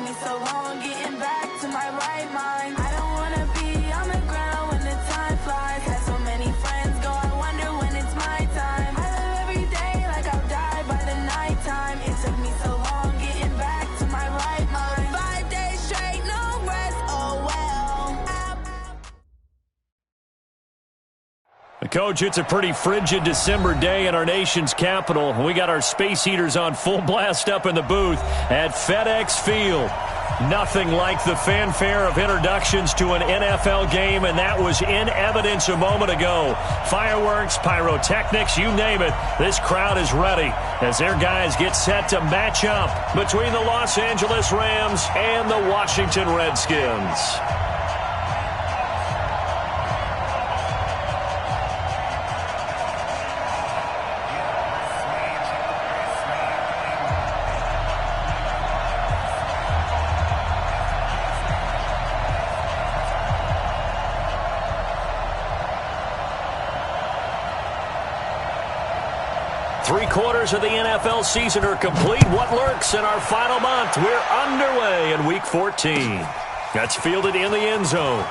me so long getting back to my right mind. I don't wanna be on the ground when the time flies. Had so many friends go, I wonder when it's my time. I live every day like I'll die by the nighttime. It took me so long getting back to my right mind. 5 days straight, no rest, oh well. Coach, it's a pretty frigid December day in our nation's capital. We got our space heaters on full blast up in the booth at FedEx Field. Nothing like the fanfare of introductions to an NFL game, and that was in evidence a moment ago. Fireworks, pyrotechnics, you name it. This crowd is ready as their guys get set to match up between the Los Angeles Rams and the Washington Redskins. Three-quarters of the NFL season are complete. What lurks in our final month? We're underway in Week 14. That's fielded in the end zone.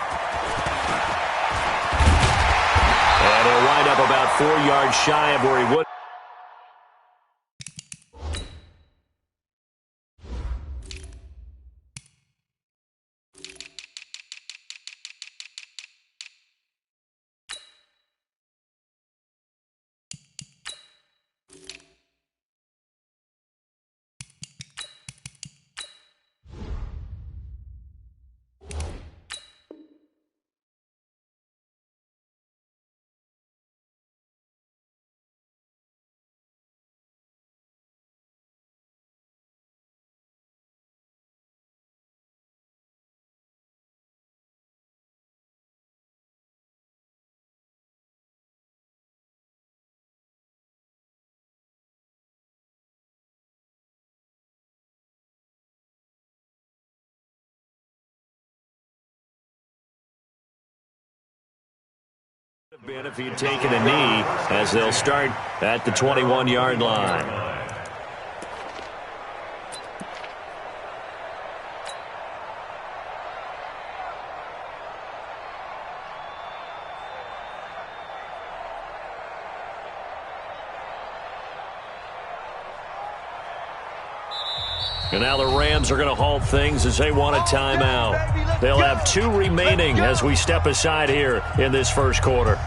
And he'll wind up about 4 yards shy of where he would. Been if he'd taken a knee, as they'll start at the 21-yard line. And now the Rams are going to halt things as they want a timeout. They'll have 2 remaining as we step aside here in this first quarter.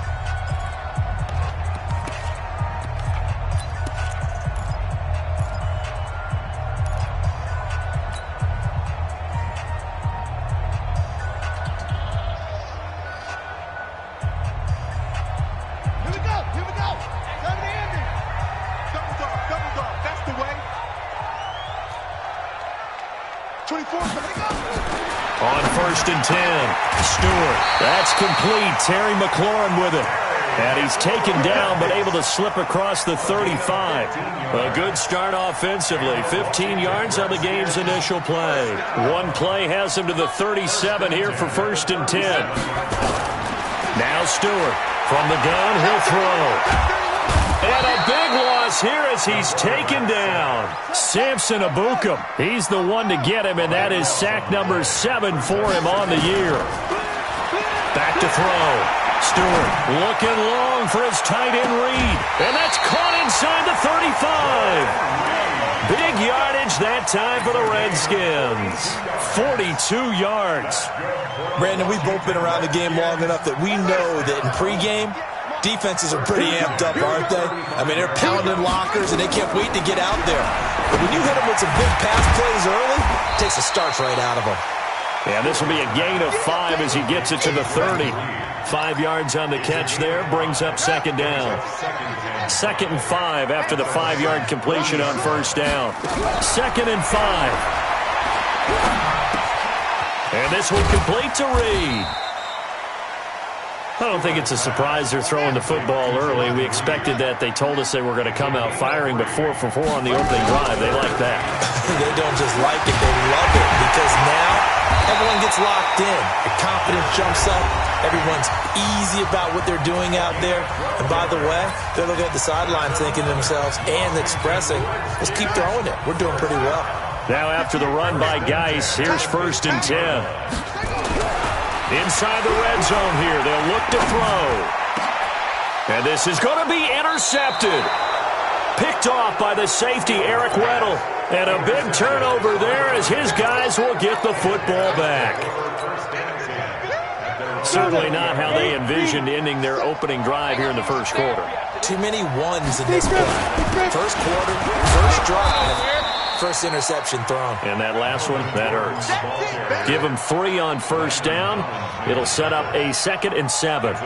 On 1st and 10, Stewart. That's complete. Terry McLaurin with it. And he's taken down but able to slip across the 35. A good start offensively. 15 yards on the game's initial play. One play has him to the 37 here for 1st and 10. Now Stewart from the gun. He'll throw. And a big loss here as he's taken down. Samson Ebukam. He's the one to get him, and that is sack number 7 for him on the year. Back to throw. Stewart looking long for his tight end read. And that's caught inside the 35. Big yardage that time for the Redskins. 42 yards. Brandon, we've both been around the game long enough that we know that in pregame, defenses are pretty amped up, aren't they? I mean, they're pounding lockers, and they can't wait to get out there. But when you hit them with some big pass plays early, it takes the starch right out of them. Yeah, this will be a gain of 5 as he gets it to the 30. 5 yards on the catch there, brings up 2nd down. 2nd and 5 after the 5-yard completion on 1st down. 2nd and 5. And this one complete to Reed. I don't think it's a surprise they're throwing the football early. We expected that. They told us they were going to come out firing, but 4 for 4 on the opening drive. They like that. They don't just like it, they love it, because now everyone gets locked in. The confidence jumps up. Everyone's easy about what they're doing out there. And by the way, they're looking at the sideline thinking to themselves and expressing, let's keep throwing it. We're doing pretty well. Now after the run by Geis, here's 1st and 10. Inside the red zone here, they'll look to throw. And this is going to be intercepted. Picked off by the safety, Eric Weddle. And a big turnover there as his guys will get the football back. Certainly not how they envisioned ending their opening drive here in the first quarter. Too many ones in this play. First quarter, first drive, first interception thrown. And that last one, that hurts. Give them 3 on 1st down. It'll set up a 2nd and 7.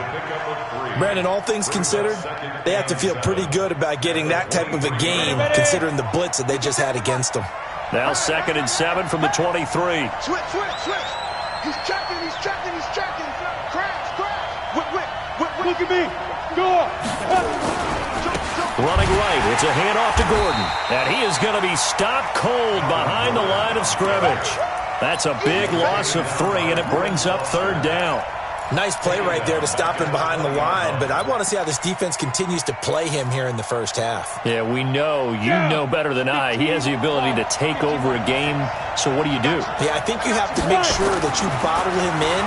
Brandon, all things considered, they have to feel pretty good about getting that type of a game considering the blitz that they just had against them. Now 2nd and 7 from the 23. Switch. He's checking. Crash. Whip. Look at me. Go. Running right, it's a handoff to Gordon. And he is going to be stopped cold behind the line of scrimmage. That's a big loss of 3, and it brings up 3rd down. Nice play right there to stop him behind the line, but I want to see how this defense continues to play him here in the first half. Yeah, we know. You know better than I. He has the ability to take over a game, so what do? Yeah, I think you have to make sure that you bottle him in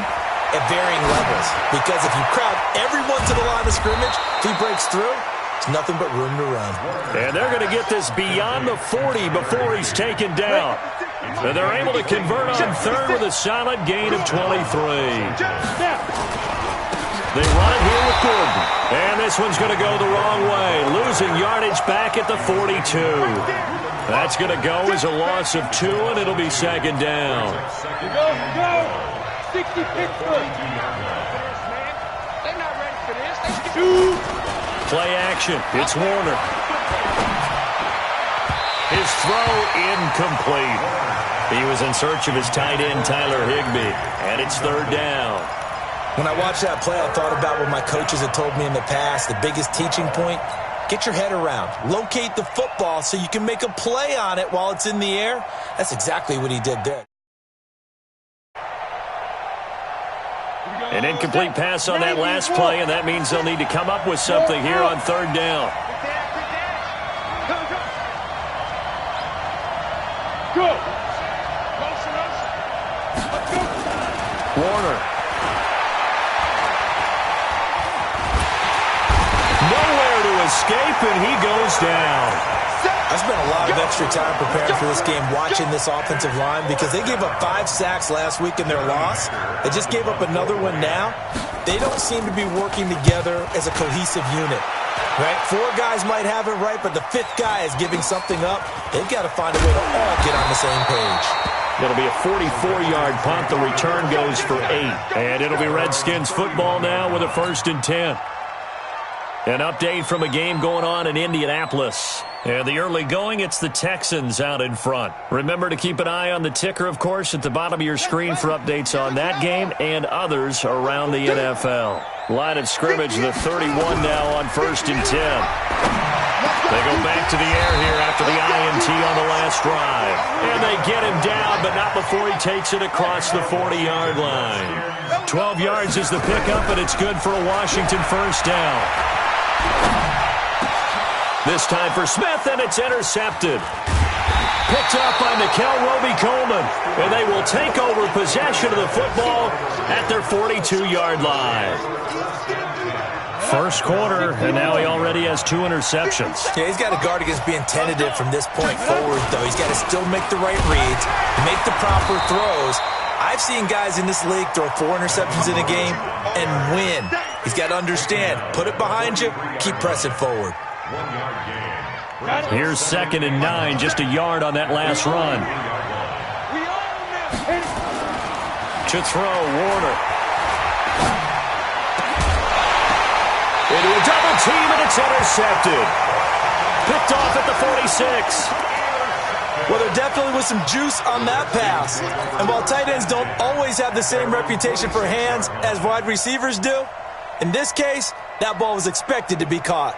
at varying levels, because if you crowd everyone to the line of scrimmage, if he breaks through, it's nothing but room to run. And they're going to get this beyond the 40 before he's taken down. And they're able to convert on 3rd with a solid gain of 23. They run it here with Gordon. And this one's going to go the wrong way, losing yardage back at the 42. That's going to go as a loss of 2, and it'll be 2nd down. Go. 60 Pittsburgh. They're not ready for this. Play action. It's Warner. His throw incomplete. He was in search of his tight end, Tyler Higbee, and it's 3rd down. When I watched that play, I thought about what my coaches had told me in the past. The biggest teaching point, get your head around. Locate the football so you can make a play on it while it's in the air. That's exactly what he did there. An incomplete pass on that last play, and that means they'll need to come up with something here on 3rd down. Go. Warner. Nowhere to escape, and he goes down. I spent a lot of extra time preparing for this game watching this offensive line because they gave up 5 sacks last week in their loss. They just gave up another one now. They don't seem to be working together as a cohesive unit. Right? 4 guys might have it right, but the 5th guy is giving something up. They've got to find a way to all get on the same page. It'll be a 44-yard punt. The return goes for 8. And it'll be Redskins football now with a 1st and 10. An update from a game going on in Indianapolis. And the early going, it's the Texans out in front. Remember to keep an eye on the ticker, of course, at the bottom of your screen for updates on that game and others around the NFL. Line of scrimmage, the 31 now on 1st and 10. They go back to the air here after the INT on the last drive. And they get him down, but not before he takes it across the 40-yard line. 12 yards is the pickup, and it's good for a Washington 1st down. This time for Smith, and it's intercepted. Picked up by Nickel Roby-Coleman, and they will take over possession of the football at their 42-yard line. First quarter, and now he already has 2 interceptions. Yeah, he's got to guard against being tentative from this point forward, though. He's got to still make the right reads, make the proper throws. I've seen guys in this league throw 4 interceptions in a game and win. He's got to understand, put it behind you, keep pressing forward. Here's 2nd and 9, just a yard on that last run. To throw, Warner. Into a double team, and it's intercepted. Picked off at the 46. Well, there definitely was some juice on that pass. And while tight ends don't always have the same reputation for hands as wide receivers do, in this case, that ball was expected to be caught.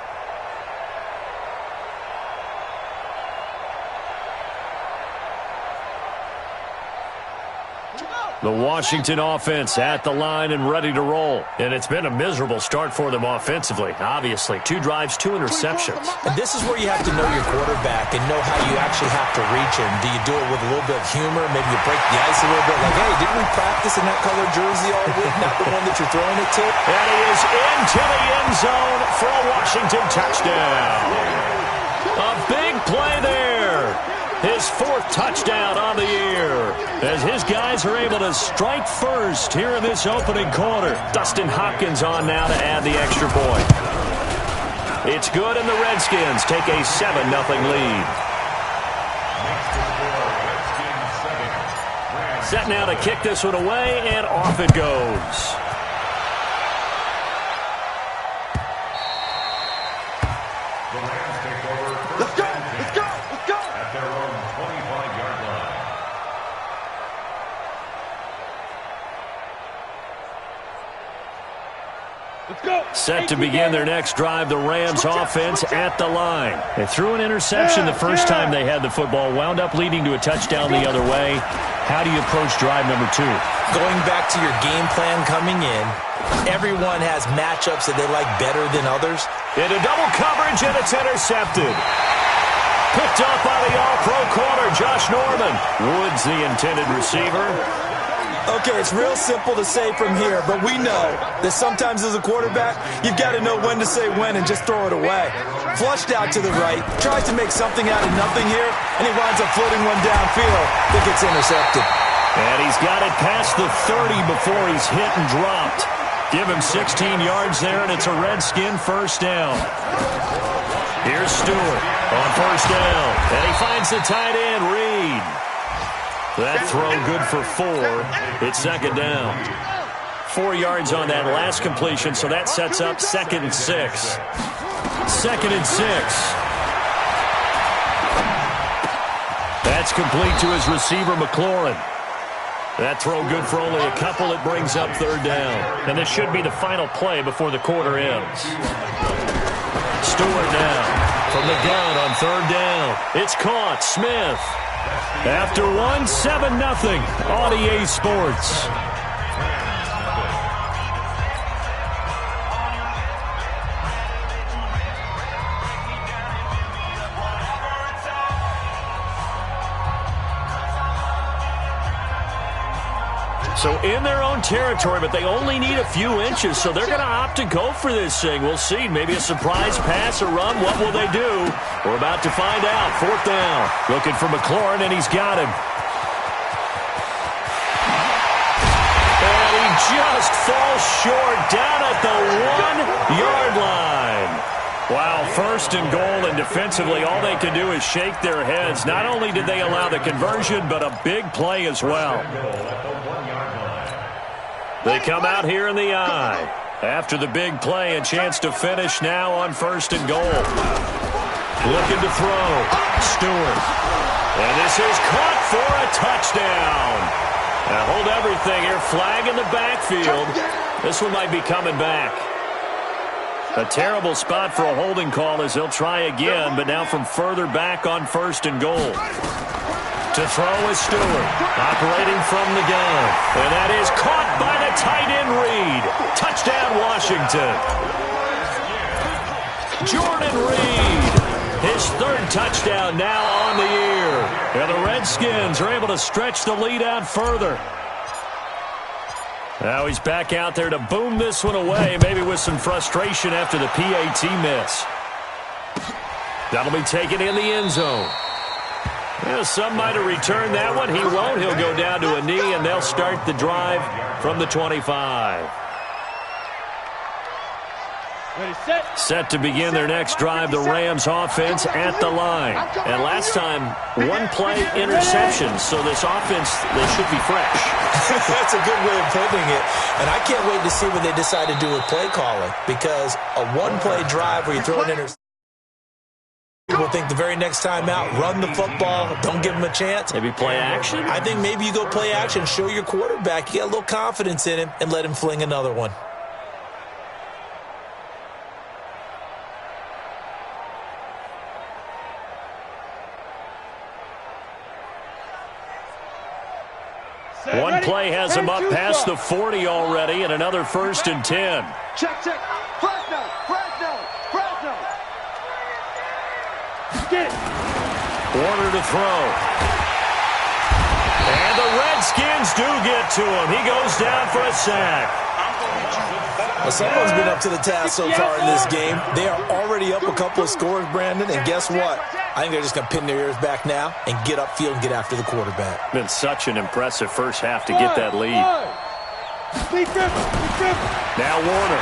The Washington offense at the line and ready to roll. And it's been a miserable start for them offensively, obviously. 2 drives, 2 interceptions. And this is where you have to know your quarterback and know how you actually have to reach him. Do you do it with a little bit of humor? Maybe you break the ice a little bit. Like, hey, didn't we practice in that colored jersey all week? Not the one that you're throwing it to. And he is into the end zone for a Washington touchdown. A big play there. His 4th touchdown on the year as his guys are able to strike first here in this opening quarter. Dustin Hopkins on now to add the extra point. It's good, and the Redskins take a 7-0 lead. Set now to kick this one away, and off it goes. Let's go! Let's go! Let's go! At their own 25-yard line. Let's go! Set to begin their next drive, the Rams offense at the line. They threw an interception the first time they had the football, wound up leading to a touchdown the other way. How do you approach drive number 2? Going back to your game plan coming in, everyone has matchups that they like better than others. Into double coverage, and it's intercepted. Picked up by the all-pro corner, Josh Norman. Woods the intended receiver. Okay, it's real simple to say from here, but we know that sometimes as a quarterback, you've got to know when to say when and just throw it away. Flushed out to the right, tries to make something out of nothing here, and he winds up floating one downfield that gets intercepted. And he's got it past the 30 before he's hit and dropped. Give him 16 yards there, and it's a Redskin first down. Here's Stewart on first down, and he finds the tight end, Reed. That throw good for 4. It's second down. 4 yards on that last completion, so that sets up 2nd and 6. 2nd and 6. That's complete to his receiver, McLaurin. That throw good for only a couple. It brings up 3rd down. And this should be the final play before the quarter ends. Stewart now from the gun on 3rd down. It's caught. Smith. After 1, 7-0 on EA Sports. So in their own territory, but they only need a few inches, so they're going to opt to go for this thing. We'll see. Maybe a surprise pass or run. What will they do? We're about to find out. 4th down. Looking for McLaurin, and he's got him. And he just falls short down at the 1-yard line. Wow, 1st and goal, and defensively, all they can do is shake their heads. Not only did they allow the conversion, but a big play as well. They come out here in the eye. After the big play, a chance to finish now on 1st and goal. Looking to throw. Stewart. And this is caught for a touchdown. Now hold everything here. Flag in the backfield. This one might be coming back. A terrible spot for a holding call as he'll try again, but now from further back on 1st and goal. To throw is Stewart, operating from the gun. And that is caught by the tight end Reed. Touchdown, Washington. Jordan Reed, his 3rd touchdown now on the year. And the Redskins are able to stretch the lead out further. Now he's back out there to boom this one away, maybe with some frustration after the PAT miss. That'll be taken in the end zone. Well, some might have returned that one. He won't. He'll go down to a knee, and they'll start the drive from the 25. Ready, set. Set to begin their next drive, the Rams offense at the line. And last time, 1-play interception, so this offense, they should be fresh. That's a good way of putting it. And I can't wait to see what they decide to do with play calling, because a 1-play drive where you throw an interception, people think the very next time out, run the football, don't give them a chance. Maybe play action? I think maybe you go play action, show your quarterback, you got a little confidence in him, and let him fling another one. One play has him up past the 40 already, and another 1st and 10. Check. Fresno. Get it. Warner to throw. And the Redskins do get to him. He goes down for a sack. Well, someone's been up to the task so far in this game. They are already up a couple of scores, Brandon, and guess what? I think they're just going to pin their ears back now and get upfield and get after the quarterback. Been such an impressive first half to get that lead. Now Warner.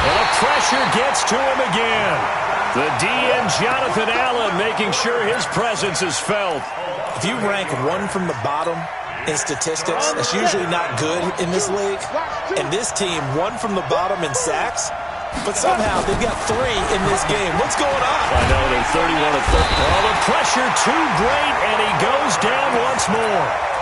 And the pressure gets to him again. The DN, Jonathan Allen, making sure his presence is felt. If you rank one from the bottom in statistics, that's usually not good in this league. And this team, one from the bottom in sacks, but somehow they've got 3 in this game. What's going on? I know, they're 31 to 30. Oh, the pressure too great, and he goes down once more.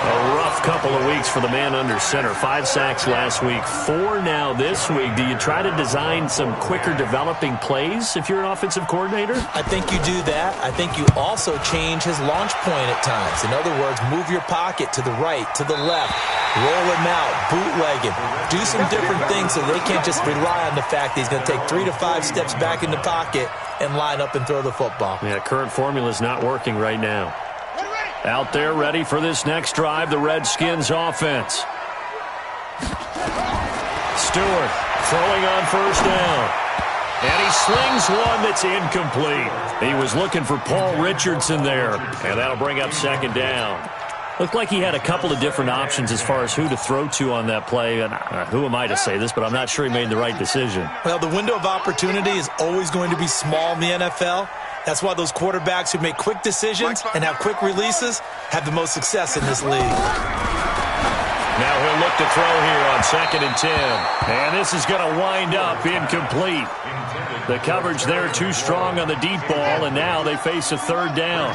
A rough couple of weeks for the man under center. 5 sacks last week, 4 now this week. Do you try to design some quicker developing plays if you're an offensive coordinator? I think you do that. I think you also change his launch point at times. In other words, move your pocket to the right, to the left, roll him out, bootleg him. Do some different things so they can't just rely on the fact that he's going to take 3 to 5 steps back in the pocket and line up and throw the football. Yeah, current formula is not working right now. Out there ready for this next drive, the Redskins offense. Stewart throwing on 1st down. And he slings one that's incomplete. He was looking for Paul Richardson there. And that'll bring up 2nd down. Looked like he had a couple of different options as far as who to throw to on that play. And who am I to say this, but I'm not sure he made the right decision. Well, the window of opportunity is always going to be small in the NFL. That's why those quarterbacks who make quick decisions and have quick releases have the most success in this league. Now he'll look to throw here on 2nd and 10. And this is going to wind up incomplete. The coverage there too strong on the deep ball, and now they face a 3rd down.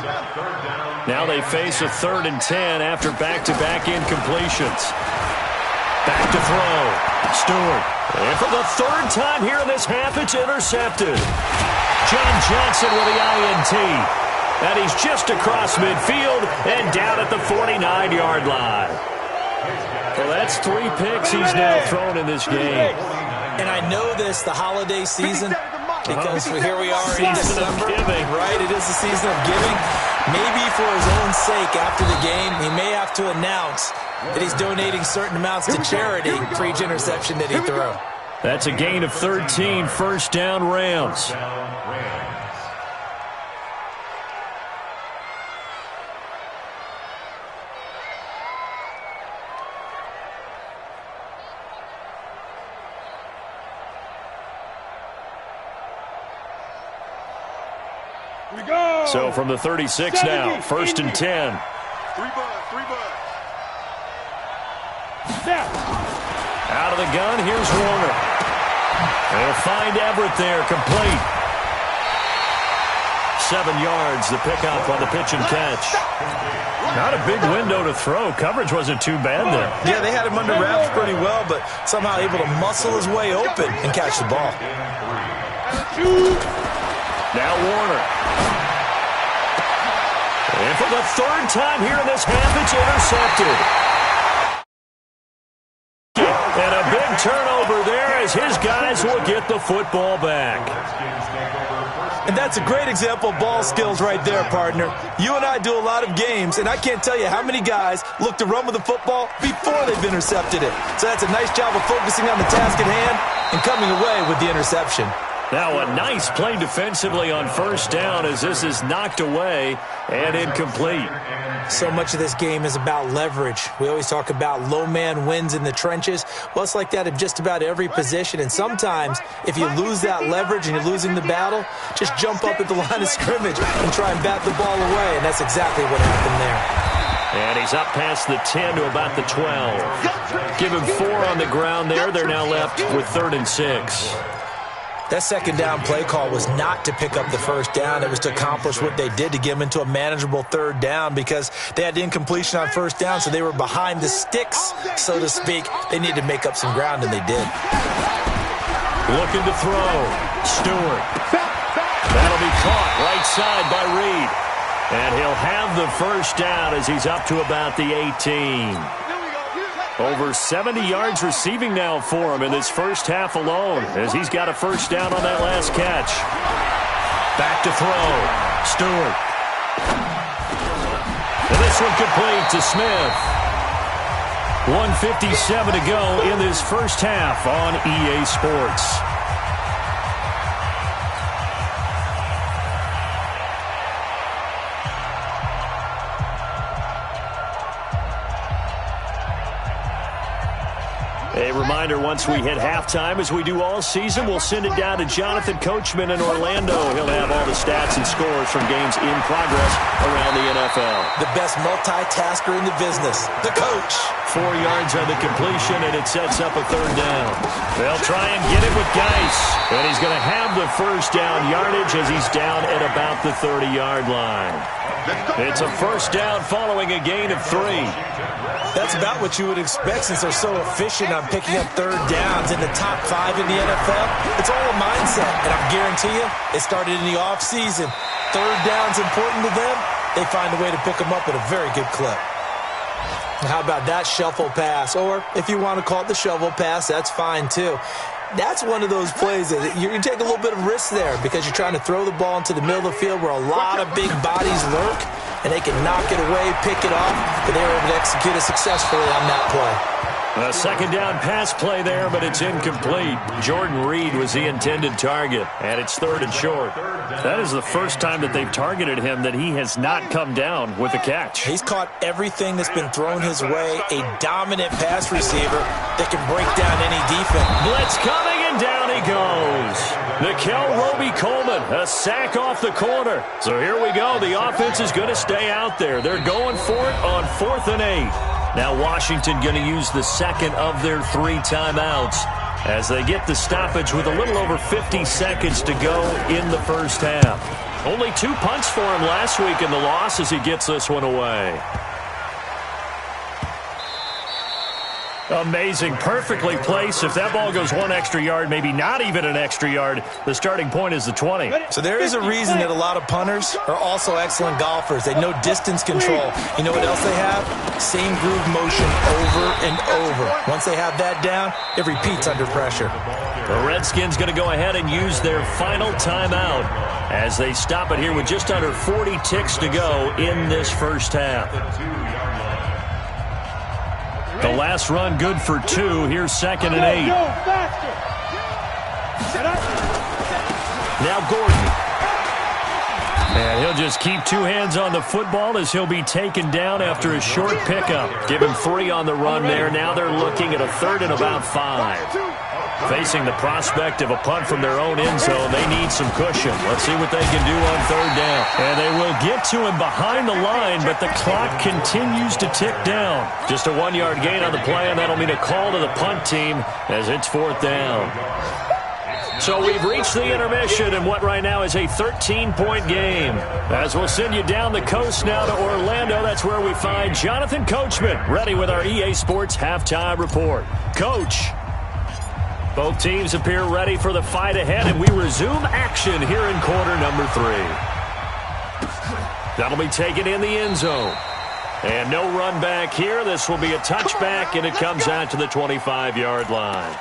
Now they face a 3rd and 10 after back-to-back incompletions. Back to throw. Stewart. And for the 3rd time here in this half, it's intercepted. John Johnson with the INT. And he's just across midfield and down at the 49-yard line. Well, that's 3 picks he's now thrown in this game. And I know this, the holiday season, because here we are in December. Right, it is the season of giving. Maybe for his own sake after the game, he may have to announce that he's donating certain amounts to charity for each interception that he threw. That's a gain of 13, 1st down Rams. So from the 36 now, 1st and 10. 3 bud. Out of the gun, here's Warner. They'll find Everett there, complete. 7 yards, the pickup on the pitch and catch. Not a big window to throw. Coverage wasn't too bad there. Yeah, they had him under wraps pretty well, but somehow able to muscle his way open and catch the ball. Now Warner. And for the 3rd time here in this half, it's intercepted. And a big turnover there as his guys will get the football back. And that's a great example of ball skills right there, partner. You and I do a lot of games, and I can't tell you how many guys look to run with the football before they've intercepted it. So that's a nice job of focusing on the task at hand and coming away with the interception. Now a nice play defensively on 1st down as this is knocked away and incomplete. So much of this game is about leverage. We always talk about low man wins in the trenches. Well, it's like that in just about every position. And sometimes if you lose that leverage and you're losing the battle, just jump up at the line of scrimmage and try and bat the ball away. And that's exactly what happened there. And he's up past the 10 to about the 12. Give him 4 on the ground there. They're now left with 3rd and 6. That 2nd down play call was not to pick up the 1st down. It was to accomplish what they did to get them into a manageable 3rd down because they had incompletion on 1st down, so they were behind the sticks, so to speak. They needed to make up some ground, and they did. Looking to throw. Stewart. That'll be caught right side by Reed. And he'll have the first down as he's up to about the 18. Over 70 yards receiving now for him in this first half alone, as he's got a first down on that last catch. Back to throw. Stewart. And this one complete to Smith. 1:57 to go in this first half on EA Sports. A reminder, once we hit halftime, as we do all season, we'll send it down to Jonathan Coachman in Orlando. He'll have all the stats and scores from games in progress around the NFL. The best multitasker in the business, the coach. 4 yards on the completion, and it sets up a third down. They'll try and get it with Geis, and he's going to have the first down yardage as he's down at about the 30-yard line. It's a first down following a gain of 3. That's about what you would expect since they're so efficient on picking up third downs in the top 5 in the NFL. It's all a mindset, and I guarantee you, it started in the offseason. Third down's important to them. They find a way to pick them up at a very good clip. How about that shuffle pass? Or if you want to call it the shovel pass, that's fine too. That's one of those plays that you take a little bit of risk there because you're trying to throw the ball into the middle of the field where a lot of big bodies lurk, and they can knock it away, pick it off, but they were able to execute it successfully on that play. A second down pass play there, but it's incomplete. Jordan Reed was the intended target, and it's third and short. That is the first time that they've targeted him that he has not come down with a catch. He's caught everything that's been thrown his way, a dominant pass receiver that can break down any defense. Blitz coming, and down he goes. Nickel Roby-Coleman, a sack off the corner. So here we go. The offense is going to stay out there. They're going for it on 4th and 8. Now Washington going to use the second of their 3 timeouts as they get the stoppage with a little over 50 seconds to go in the first half. Only 2 punts for him last week in the loss as he gets this one away. Amazing. Perfectly placed. If that ball goes 1 extra yard, maybe not even an extra yard, the starting point is the 20. So there is a reason that a lot of punters are also excellent golfers. They know distance control. You know what else they have? Same groove motion over and over. Once they have that down, it repeats under pressure. The Redskins going to go ahead and use their final timeout as they stop it here with just under 40 ticks to go in this first half. The last run good for 2. Here's 2nd and 8. Now Gordon. And he'll just keep 2 hands on the football as he'll be taken down after a short pickup. Give him 3 on the run there. Now they're looking at a 3rd and about 5. Facing the prospect of a punt from their own end zone, they need some cushion. Let's see what they can do on 3rd down. And they will get to him behind the line, but the clock continues to tick down. Just a 1-yard gain on the play, and that'll mean a call to the punt team as it's 4th down. So we've reached the intermission in what right now is a 13-point game. As we'll send you down the coast now to Orlando, that's where we find Jonathan Coachman, ready with our EA Sports Halftime Report. Coach. Both teams appear ready for the fight ahead, and we resume action here in quarter number 3. That'll be taken in the end zone. And no run back here. This will be a touchback, and it comes out to the 25-yard line.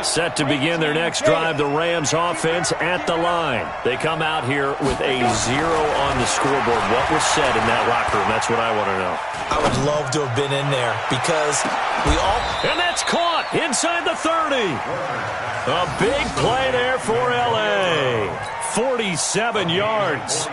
Set to begin their next drive, the Rams offense at the line. They come out here with a 0 on the scoreboard. What was said in that locker room? That's what I want to know. I would love to have been in there because we all... And that's caught inside the 30. A big play there for L.A. 47 yards.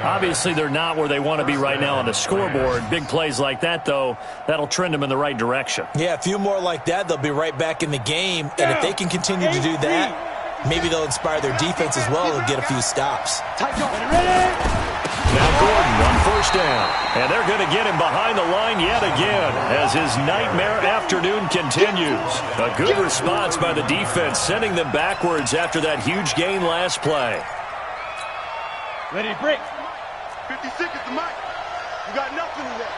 Obviously, they're not where they want to be right now on the scoreboard. Big plays like that, though, that'll trend them in the right direction. Yeah, a few more like that, they'll be right back in the game. And if they can continue to do that, maybe they'll inspire their defense as well and get a few stops. Now Gordon on 1st down. And they're going to get him behind the line yet again as his nightmare afternoon continues. A good response by the defense, sending them backwards after that huge gain last play. Ready to break. 50 seconds to Mike. You got nothing in there.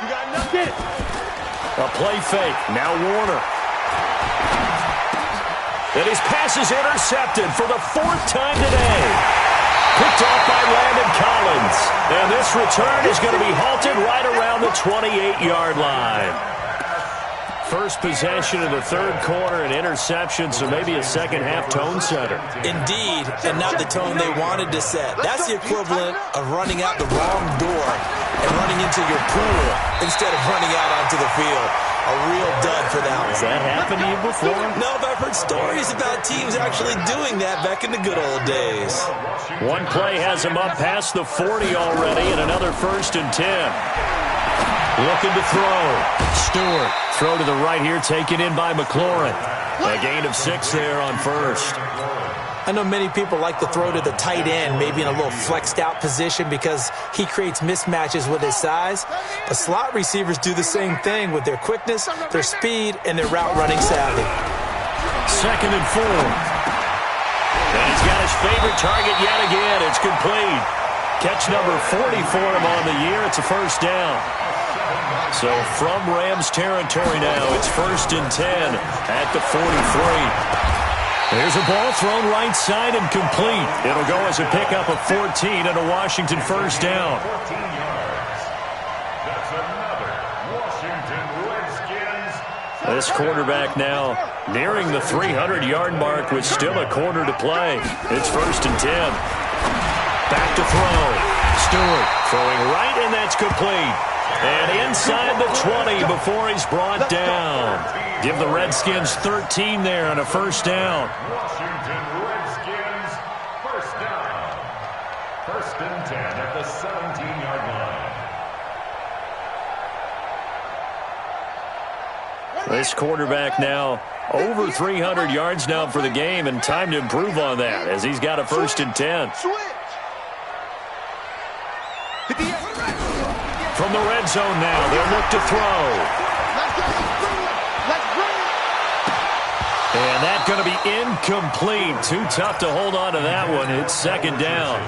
You got nothing. A play fake. Now Warner. And his pass is intercepted for the 4th time today. Picked off by Landon Collins. And this return is going to be halted right around the 28-yard line. First possession of the 3rd quarter, an interception, so maybe a second-half tone setter. Indeed, and not the tone they wanted to set. That's the equivalent of running out the wrong door and running into your pool instead of running out onto the field. A real dud for that one. Has that happened to you before? No, but I've heard stories about teams actually doing that back in the good old days. One play has him up past the 40 already, and another 1st and 10. Looking to throw. Stewart. Throw to the right here, taken in by McLaurin. A gain of 6 there on 1st. I know many people like to throw to the tight end, maybe in a little flexed out position because he creates mismatches with his size. But slot receivers do the same thing with their quickness, their speed, and their route running savvy. 2nd and 4. And he's got his favorite target yet again. It's complete. Catch number 40 for him on the year. It's a 1st down. So from Rams territory now, it's 1st and 10 at the 43. There's a ball thrown right side and complete. It'll go as a pickup of 14 and a Washington 1st down. 14 yards. That's another Washington Redskins. This quarterback now nearing the 300-yard mark with still a quarter to play. It's 1st and 10. Back to throw. Stewart throwing right, and that's complete. And inside the 20 before he's brought down. Give the Redskins 13 there on a 1st down. Washington Redskins, 1st down. 1st and 10 at the 17-yard line. This quarterback now over 300 yards now for the game, and time to improve on that as he's got a 1st and 10. From the red zone now, they'll look to throw. And that's going to be incomplete. Too tough to hold on to that one. It's 2nd down.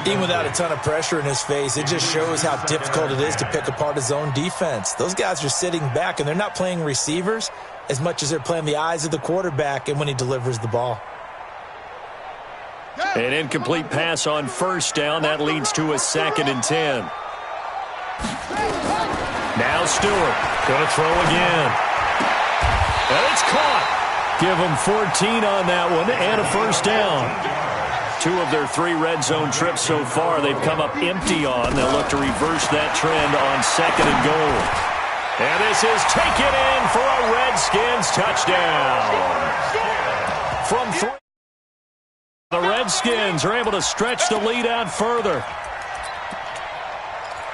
Even without a ton of pressure in his face, it just shows how difficult it is to pick apart his own defense. Those guys are sitting back, and they're not playing receivers as much as they're playing the eyes of the quarterback and when he delivers the ball. An incomplete pass on 1st down. That leads to a 2nd and 10. Now Stewart going to throw again. And it's caught. Give them 14 on that one and a 1st down. 2 of their 3 red zone trips so far they've come up empty on. They'll look to reverse that trend on 2nd and goal. And this is taken in for a Redskins touchdown. From 3, the Redskins are able to stretch the lead out further.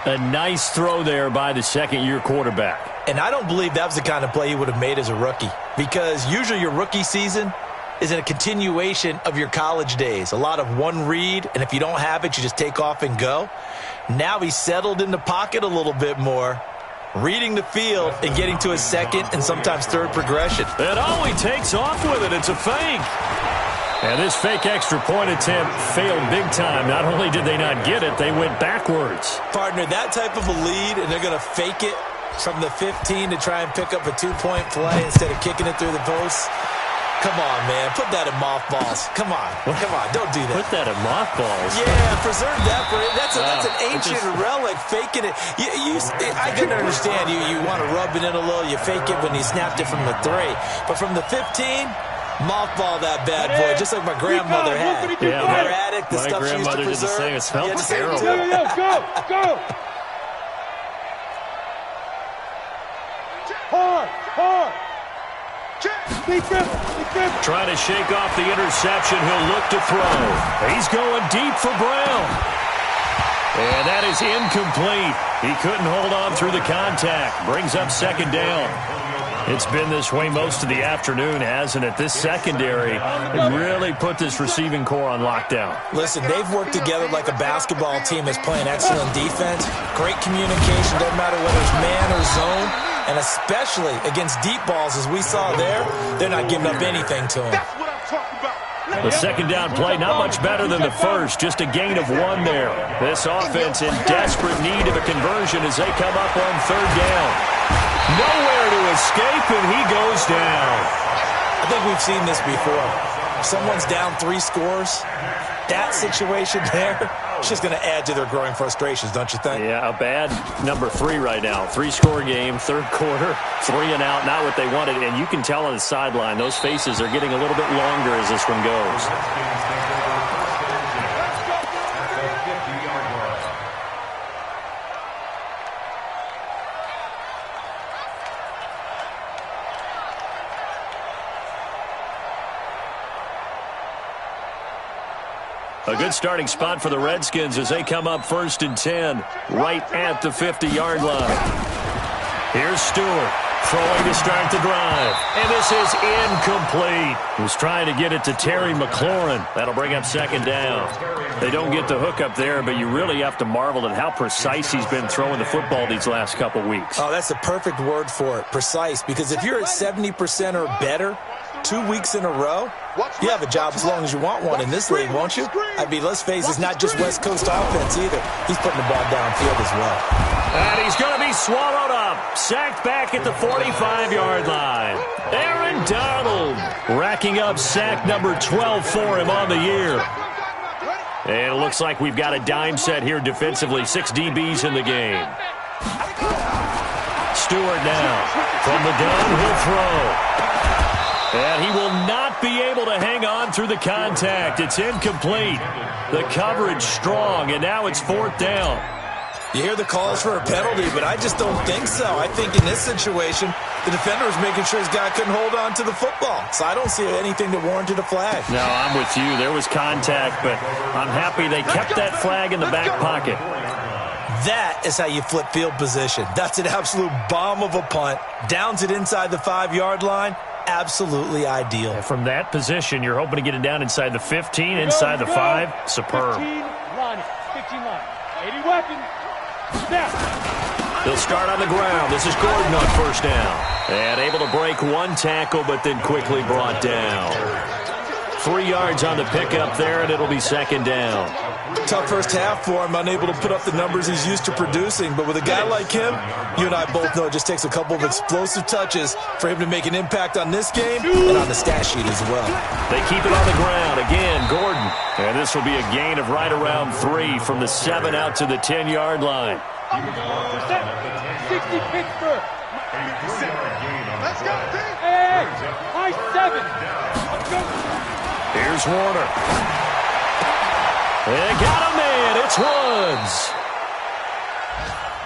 A nice throw there by the 2nd-year quarterback. And I don't believe that was the kind of play he would have made as a rookie, because usually your rookie season is a continuation of your college days. A lot of one read, and if you don't have it, you just take off and go. Now he's settled in the pocket a little bit more, reading the field and getting to his 2nd and sometimes 3rd progression. And all he takes off with it, it's a fake. And this fake extra point attempt failed big time. Not only did they not get it, they went backwards. Partner, that type of a lead, and they're going to fake it from the 15 to try and pick up a 2-point play instead of kicking it through the posts. Come on, man. Put that in mothballs. Come on. Come on. Don't do that. Put that in mothballs? Yeah, preserve that. That's an ancient relic, faking it. I can understand you want to rub it in a little. You fake it when you snapped it from the 3. But from the 15, mothball that bad boy, just like my grandmother had. Yeah, her attic, the stuff she used to preserve. Did the same. It smelled terrible. Go! Hard! Trying to shake off the interception. He'll look to throw. He's going deep for Brown. And that is incomplete. He couldn't hold on through the contact. Brings up 2nd down. It's been this way most of the afternoon, hasn't it? This secondary really put this receiving core on lockdown. Listen, they've worked together like a basketball team that's playing excellent defense. Great communication, doesn't matter whether it's man or zone. And especially against deep balls, as we saw there, they're not giving up anything to him. That's what I'm talking about. The second down play, not much better than the first, just a gain of 1 there. This offense in desperate need of a conversion as they come up on third down. Nowhere to escape, and he goes down. I think we've seen this before. If someone's down 3 scores, that situation there, it's just going to add to their growing frustrations, don't you think? Yeah, a bad number 3 right now. 3-score game, third quarter, 3 and out, not what they wanted. And you can tell on the sideline, those faces are getting a little bit longer as this one goes. A good starting spot for the Redskins as they come up 1st and 10, right at the 50-yard line. Here's Stewart throwing to start the drive, and this is incomplete. He was trying to get it to Terry McLaurin. That'll bring up 2nd down. They don't get the hook up there, but you really have to marvel at how precise he's been throwing the football these last couple weeks. Oh, that's a perfect word for it, precise, because if you're at 70% or better 2 weeks in a row, you have a job as long as you want one in this league, won't you? I mean, let's face it, it's not just West Coast offense either. He's putting the ball downfield as well. And he's going to be swallowed up. Sacked back at the 45-yard line. Aaron Donald racking up sack number 12 for him on the year. And it looks like we've got a dime set here defensively. 6 DBs in the game. Stewart now from the gun. He'll throw. And he will not be able to hang on through the contact. It's incomplete. The coverage strong, and now it's 4th down. You hear the calls for a penalty, but I just don't think so. I think in this situation, the defender was making sure his guy couldn't hold on to the football. So I don't see anything that warranted a flag. No, I'm with you. There was contact, but I'm happy they kept that flag in the back pocket. That is how you flip field position. That's an absolute bomb of a punt. Downs it inside the 5-yard line. Absolutely ideal. From that position, you're hoping to get it down inside the 15, inside the 5. Superb. 15 line. 80 weapons. They'll start on the ground. This is Gordon on 1st down. And able to break 1 tackle, but then quickly brought down. 3 yards on the pickup there, and it'll be 2nd down. Tough first half for him, unable to put up the numbers he's used to producing. But with a guy like him, you and I both know it just takes a couple of explosive touches for him to make an impact on this game and on the stat sheet as well. They keep it on the ground. Again, Gordon. And this will be a gain of right around 3 from the 7 out to the 10-yard line. 60 Pittsburgh. Let's go. Hey, high 7. Let's go. Here's Warner. They got him in. It's Woods.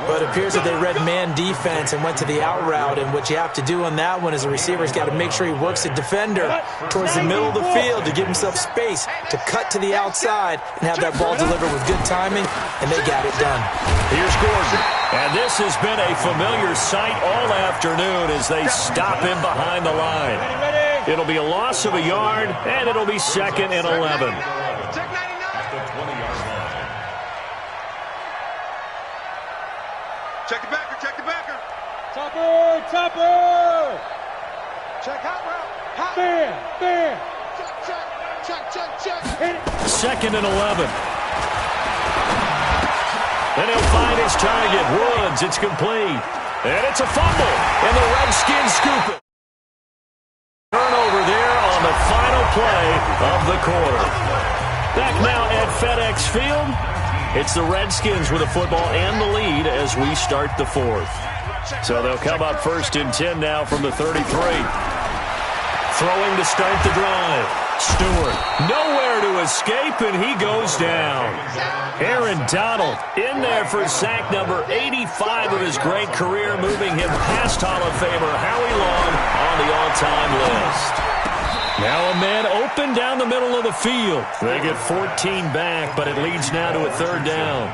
But it appears that they read man defense and went to the out route. And what you have to do on that one is the receiver's got to make sure he works the defender towards the middle of the field to give himself space to cut to the outside and have that ball delivered with good timing, and they got it done. Here's Gordon. And this has been a familiar sight all afternoon as they stop him behind the line. It'll be a loss of a yard, and it'll be 2nd and 11. Check the backer, check the backer. Topper. Check hot route. Bam. Check. Hit it. 2nd and 11. And he'll find his target. Woods, it's complete. And it's a fumble. And the Redskins scoop it. Turnover there on the final play of the quarter. Back now at FedEx Field. It's the Redskins with the football and the lead as we start the 4th. So they'll come up 1st and 10 now from the 33. Throwing to start the drive. Stewart, nowhere to escape, and he goes down. Aaron Donald in there for sack number 85 of his great career, moving him past Hall of Famer Howie Long on the all-time list. Now a man open down the middle of the field. They get 14 back, but it leads now to a 3rd down.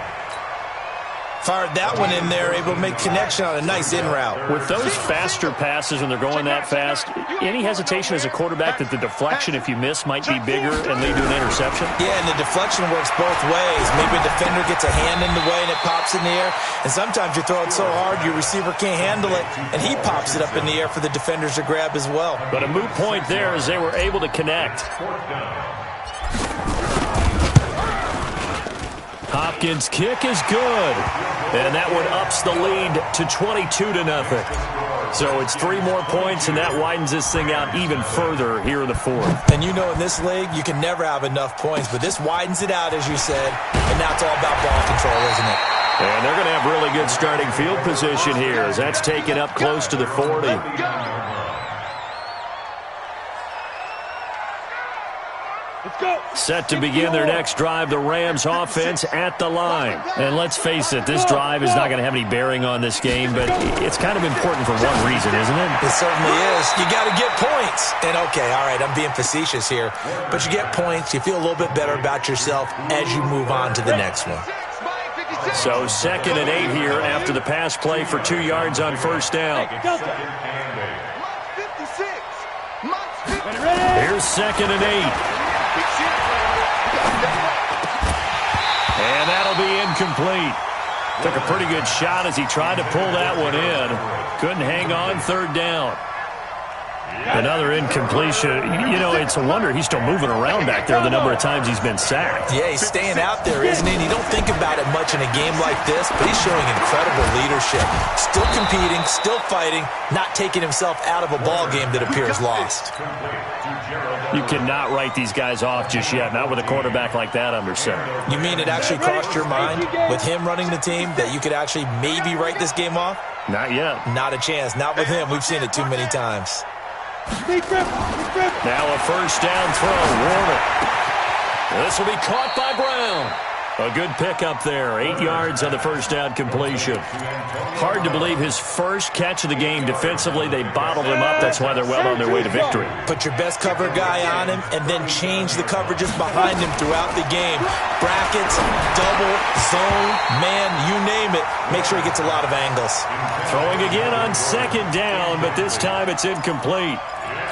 Fired that one in there, able to make connection on a nice in route. With those faster passes when they're going that fast, any hesitation as a quarterback that the deflection, if you miss, might be bigger and lead to an interception? Yeah, and the deflection works both ways. Maybe a defender gets a hand in the way and it pops in the air. And sometimes you throw it so hard your receiver can't handle it, and he pops it up in the air for the defenders to grab as well. But a moot point there as they were able to connect. 4th down. Hopkins' kick is good. And that one ups the lead to 22-0. So it's 3 more points, and that widens this thing out even further here in the fourth. And you know in this league, you can never have enough points, but this widens it out, as you said, and now it's all about ball control, isn't it? And they're going to have really good starting field position here as that's taken up close to the 40. Set to begin their next drive, the Rams offense at the line. And let's face it, this drive is not going to have any bearing on this game, but it's kind of important for one reason, isn't it? It certainly is. You got to get points. And okay, all right, I'm being facetious here, but you get points, you feel a little bit better about yourself as you move on to the next one. So 2nd and 8 here after the pass play for 2 yards on first down. Here's 2nd and 8. And that'll be incomplete. Took a pretty good shot as he tried to pull that one in. Couldn't hang on, 3rd down. Another incompletion. You know, it's a wonder he's still moving around back there the number of times he's been sacked. Yeah, he's staying out there, isn't he? And you don't think about it much in a game like this, but he's showing incredible leadership. Still competing, still fighting, not taking himself out of a ball game that appears lost. You cannot write these guys off just yet, not with a quarterback like that under center. You mean it actually crossed your mind with him running the team that you could actually maybe write this game off? Not yet. Not a chance. Not with him. We've seen it too many times. Now a first down throw. Warner. This will be caught by Brown. A good pickup there. 8 yards on the first down completion. Hard to believe his first catch of the game. Defensively, they bottled him up. That's why they're well on their way to victory. Put your best cover guy on him and then change the coverages behind him throughout the game. Brackets, double, zone, man, you name it. Make sure he gets a lot of angles. Throwing again on 2nd down, but this time it's incomplete.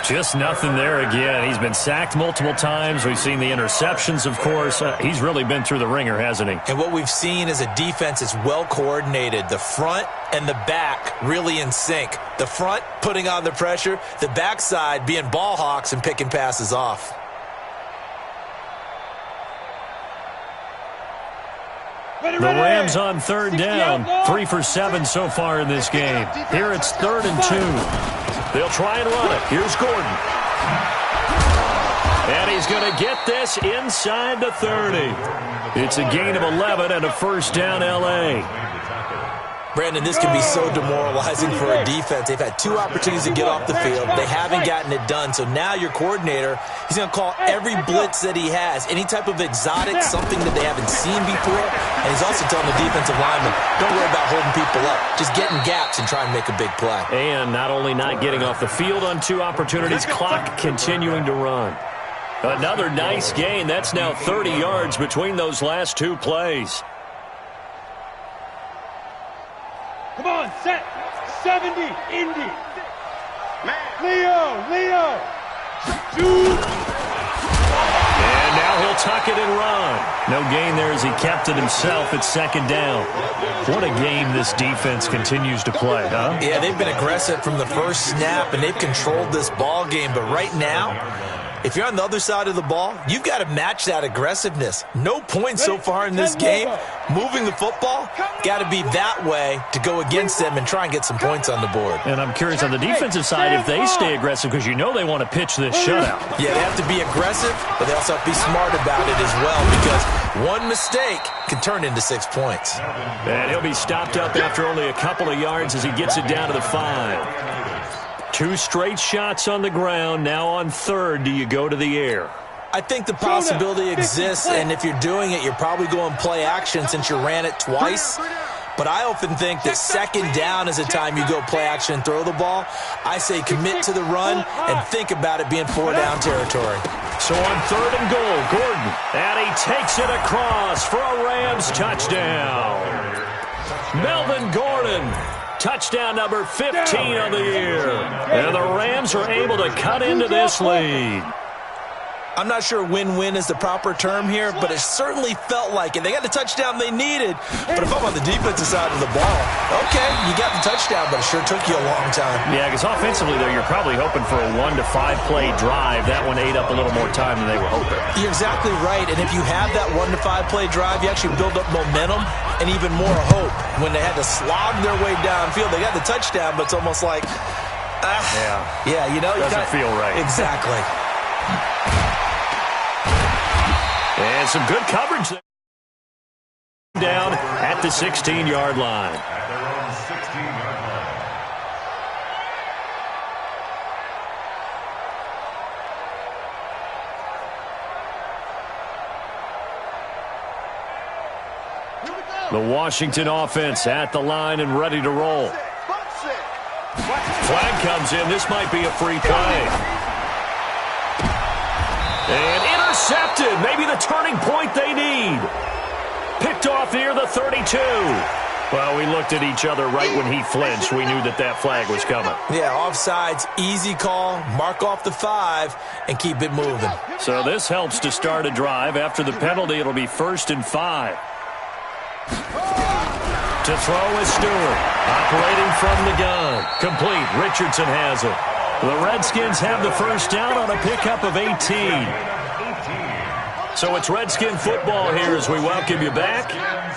Just nothing there again. He's been sacked multiple times. We've seen the interceptions, of course. He's really been through the ringer, hasn't he? And what we've seen is a defense that's well coordinated. The front and the back really in sync. The front putting on the pressure. The backside being ball hawks and picking passes off. The Rams on 3rd down. 3 for 7 so far in this game. Here it's 3rd and 2. They'll try and run it. Here's Gordon. And he's going to get this inside the 30. It's a gain of 11 and a first down, L.A. Brandon, this can be so demoralizing for a defense. They've had 2 opportunities to get off the field. They haven't gotten it done. So now your coordinator, he's going to call every blitz that he has, any type of exotic, something that they haven't seen before. And he's also telling the defensive lineman, don't worry about holding people up. Just get in gaps and try and make a big play. And not only not getting off the field on 2 opportunities, clock continuing to run. Another nice gain. That's now 30 yards between those last 2 plays. Come on, set. 70, Indy. Leo. 2. And now he'll tuck it and run. No gain there as he kept it himself at 2nd down. What a game this defense continues to play, huh? Yeah, they've been aggressive from the first snap, and they've controlled this ball game. But right now, if you're on the other side of the ball, you've got to match that aggressiveness. No points so far in this game. Moving the football, got to be that way to go against them and try and get some points on the board. And I'm curious on the defensive side if they stay aggressive, because you know they want to pitch this shutout. Yeah, they have to be aggressive, but they also have to be smart about it as well, because one mistake can turn into 6 points. And he'll be stopped up after only a couple of yards as he gets it down to the 5. 2 straight shots on the ground. Now on 3rd, do you go to the air? I think the possibility exists, and if you're doing it, you're probably going play action since you ran it twice. But I often think that 2nd down is a time you go play action and throw the ball. I say commit to the run and think about it being 4-down territory. So on 3rd and goal, Gordon. And he takes it across for a Rams touchdown. Melvin Gordon. Touchdown number 15 on the year. And the Rams are able to cut into this lead. I'm not sure win-win is the proper term here, but it certainly felt like it. They got the touchdown they needed, but if I'm on the defensive side of the ball, okay, you got the touchdown, but it sure took you a long time. Yeah, because offensively, though, you're probably hoping for a 1 to 5 play drive. That one ate up a little more time than they were hoping. You're exactly right, and if you have that 1 to 5 play drive, you actually build up momentum and even more hope. When they had to slog their way downfield, they got the touchdown, but it's almost like, yeah, you know, doesn't feel right. Exactly. And some good coverage there. Down at the 16-yard line. At their own 16-yard line. The Washington offense at the line and ready to roll. Flag comes in. This might be a free play. And intercepted. Maybe the turning point they need. Picked off near the 32. Well, we looked at each other right when he flinched. We knew that that flag was coming. Yeah, offsides, easy call, mark off the 5, and keep it moving. So this helps to start a drive. After the penalty, it'll be 1st and 5. To throw is Stewart. Operating from the gun. Complete. Richardson has it. The Redskins have the first down on a pickup of 18. So it's Redskin football here as we welcome you back.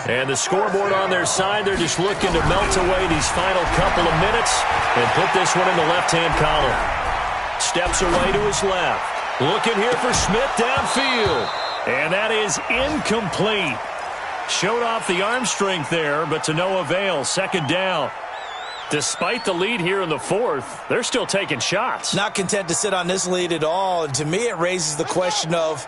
And the scoreboard on their side, they're just looking to melt away these final couple of minutes and put this one in the left-hand column. Steps away to his left. Looking here for Smith downfield. And that is incomplete. Showed off the arm strength there, but to no avail. 2nd down. Despite the lead here in the 4th, they're still taking shots. Not content to sit on this lead at all. And to me, it raises the question of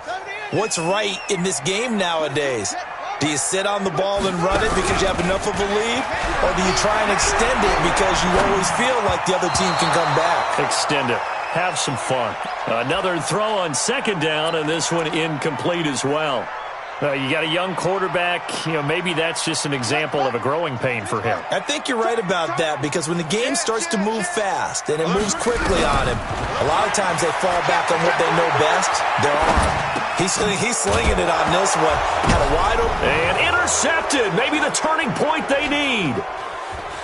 what's right in this game nowadays. Do you sit on the ball and run it because you have enough of a lead? Or do you try and extend it because you always feel like the other team can come back? Extend it. Have some fun. Another throw on 2nd down, and this one incomplete as well. You got a young quarterback. Maybe that's just an example of a growing pain for him. I think you're right about that because when the game starts to move fast and it moves quickly on him, a lot of times they fall back on what they know best, their arm. He's slinging it on this one. Had a wide open. And intercepted. Maybe the turning point they need.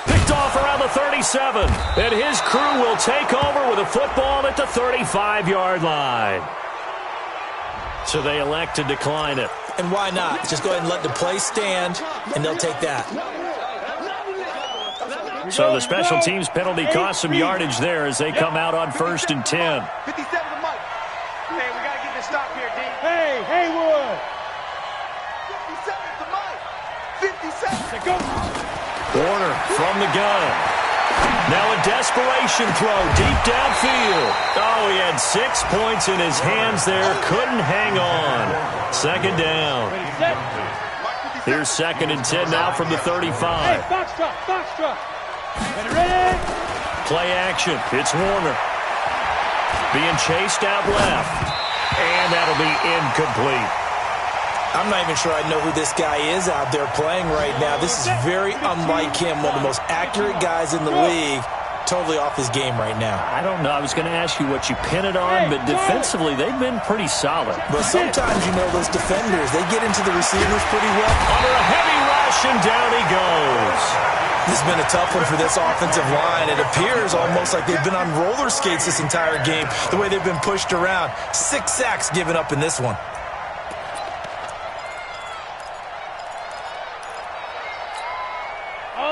Picked off around the 37. And his crew will take over with a football at the 35-yard line. So they elect to decline it. And why not? Just go ahead and let the play stand, and they'll take that. So the special teams penalty cost some yardage there as they come out on 1st and 10. 57 to Mike. Hey, we got to get this stop here, D. Hey, Haywood. 57 to Mike. 57. Go. Warner from the gun. Now a desperation throw deep downfield. Oh, he had 6 points in his hands there. Couldn't hang on. 2nd down. Here's 2nd and 10 now from the 35. Hey, box truck. Ready? Play action. It's Warner. Being chased out left. And that'll be incomplete. I'm not even sure I know who this guy is out there playing right now. This is very unlike him, one of the most accurate guys in the league. Totally off his game right now. I don't know. I was going to ask you what you pin it on, but defensively, they've been pretty solid. But sometimes, those defenders, they get into the receivers pretty well. Under a heavy rush, and down he goes. This has been a tough one for this offensive line. It appears almost like they've been on roller skates this entire game, the way they've been pushed around. 6 sacks given up in this one.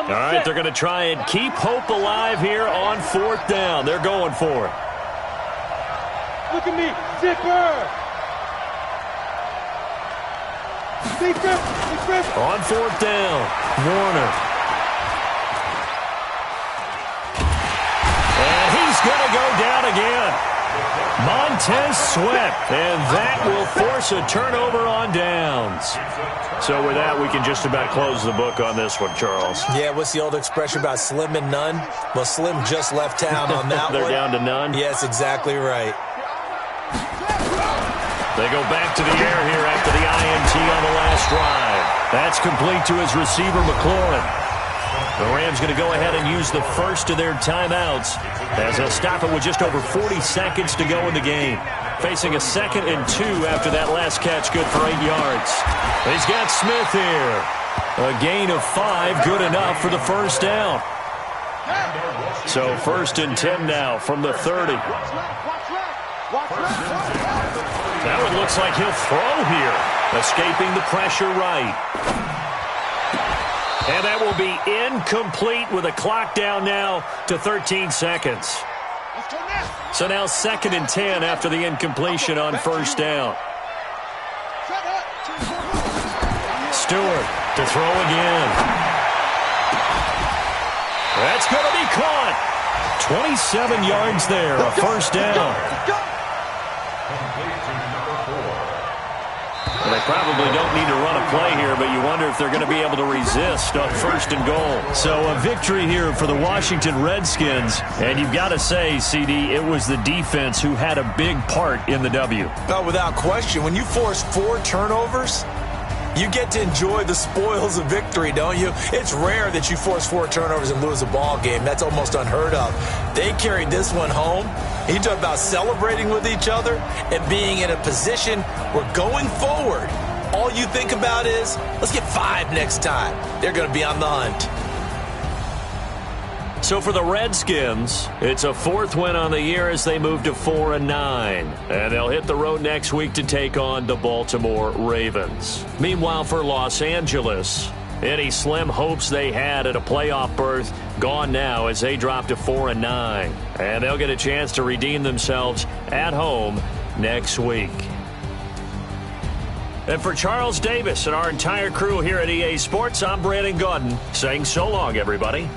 All right, they're going to try and keep hope alive here on 4th down. They're going for it. Look at me, zipper. On 4th down, Warner. And he's going to go down again. Montez Sweat, and that will force a turnover on downs. So with that, we can just about close the book on this one, Charles. Yeah, what's the old expression about slim and none? Well, Slim just left town on that They're one. down to none? Yes, exactly right. They go back to the air here after the INT on the last drive. That's complete to his receiver, McLaurin. The Rams going to go ahead and use the first of their timeouts as they'll stop it with just over 40 seconds to go in the game. Facing a 2nd and 2 after that last catch, good for 8 yards. He's got Smith here. A gain of 5, good enough for the first down. So 1st and 10 now from the 30. Now it looks like he'll throw here, escaping the pressure right. And that will be incomplete with a clock down now to 13 seconds. So now 2nd and 10 after the incompletion on 1st down. Stewart to throw again. That's going to be caught. 27 yards there, a 1st down. Well, they probably don't need to run a play here, but you wonder if they're going to be able to resist on 1st and goal. So a victory here for the Washington Redskins. And you've got to say, CD, it was the defense who had a big part in the W. No, without question. When you force 4 turnovers, you get to enjoy the spoils of victory, don't you? It's rare that you force 4 turnovers and lose a ball game. That's almost unheard of. They carried this one home. You talk about celebrating with each other and being in a position where going forward, all you think about is, let's get 5 next time. They're going to be on the hunt. So for the Redskins, it's a 4th win on the year as they move to 4-9. And they'll hit the road next week to take on the Baltimore Ravens. Meanwhile, for Los Angeles, any slim hopes they had at a playoff berth gone now as they drop to 4-9. And they'll get a chance to redeem themselves at home next week. And for Charles Davis and our entire crew here at EA Sports, I'm Brandon Gaudin saying so long, everybody.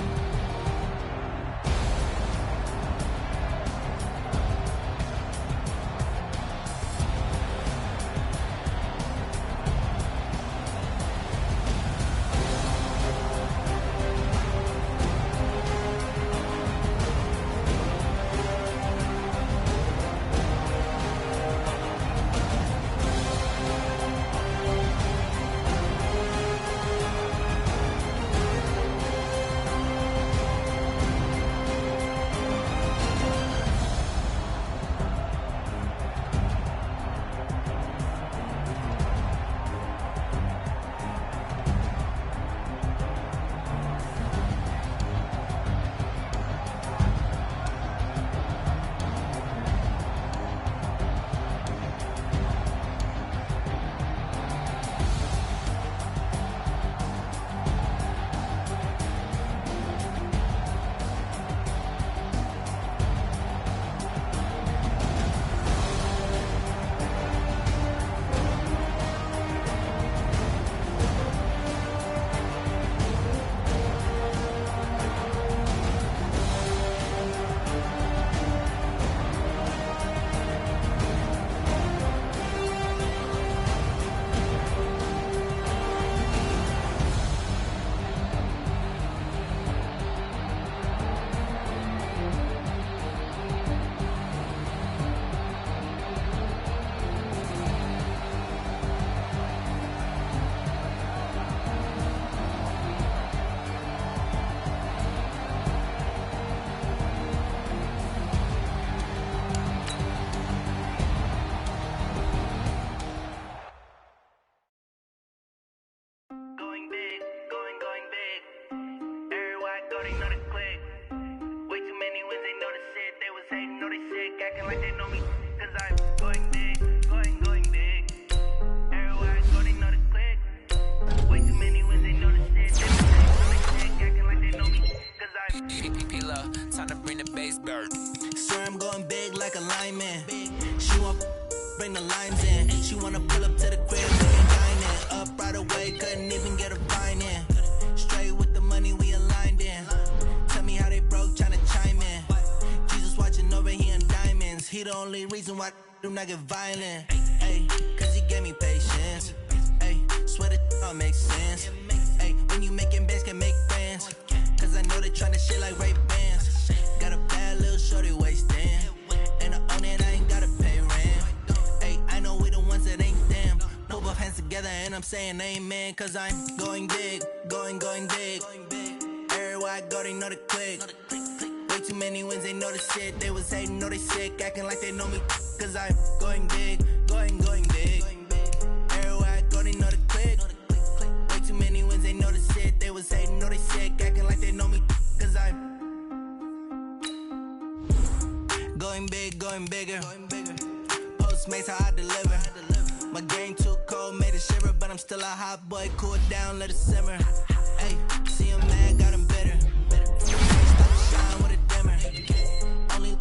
Bring the limes in. She wanna pull up to the crib, we can dine in. Up right away, couldn't even get a vine in. Straight with the money we aligned in. Tell me how they broke, tryna chime in. Jesus watching over, he on diamonds. He the only reason why do not get violent. Ay, cause he gave me patience. Ay, swear that all makes sense. Ay, when you making bands can make friends. Cause I know they tryna shit like Ray Bans. Got a bad little shorty wasting. And I own it, I ain't gotta pay rent. I know we the ones that ain't them. Put both hands together and I'm saying amen. Cause I'm going big, going big. Everywhere Everywhere I go, they know the click. Way too many wins, they know the shit. They was hating, know they sick, acting like they know me. Cause I'm going big, going big. Everywhere I go, they know the click. Way too many wins, they know the shit. They was hating, know they sick, acting like they know me. Cause I'm going big, going bigger. Postmates, how I deliver. My game too cold, made it shiver. But I'm still a hot boy, cool it down, let it simmer. Hey, see him mad, got him bitter. Stop shine with a dimmer. Only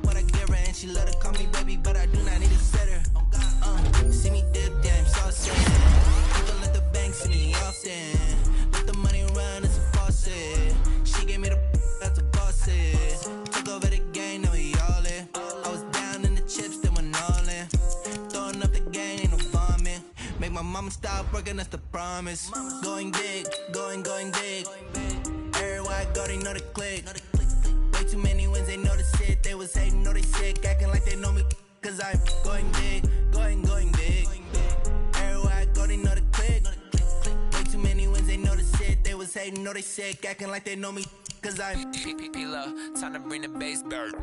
what I give her, and she let her call me baby, but I do not need a sitter. See me dip, damn, saucy. People let the bank see me often. Let the money run, it's a faucet. She gave me the that's a boss it. Took over the game, now we all in. I was down in the chips, then went all in. Throwing up the game, ain't no vomit. Make my mama stop working, that's the promise. Going big, going big. Everywhere I go, they know the click. Way too many wins, they know the shit. They was hating, know they sick, acting like they know me. Cause I'm going big, going big. Everywhere I go, they know the click. Way too many wins, they know the shit. They was hating, know they sick, acting like they know me. Cause I'm P-Lo, time to bring the bass bird.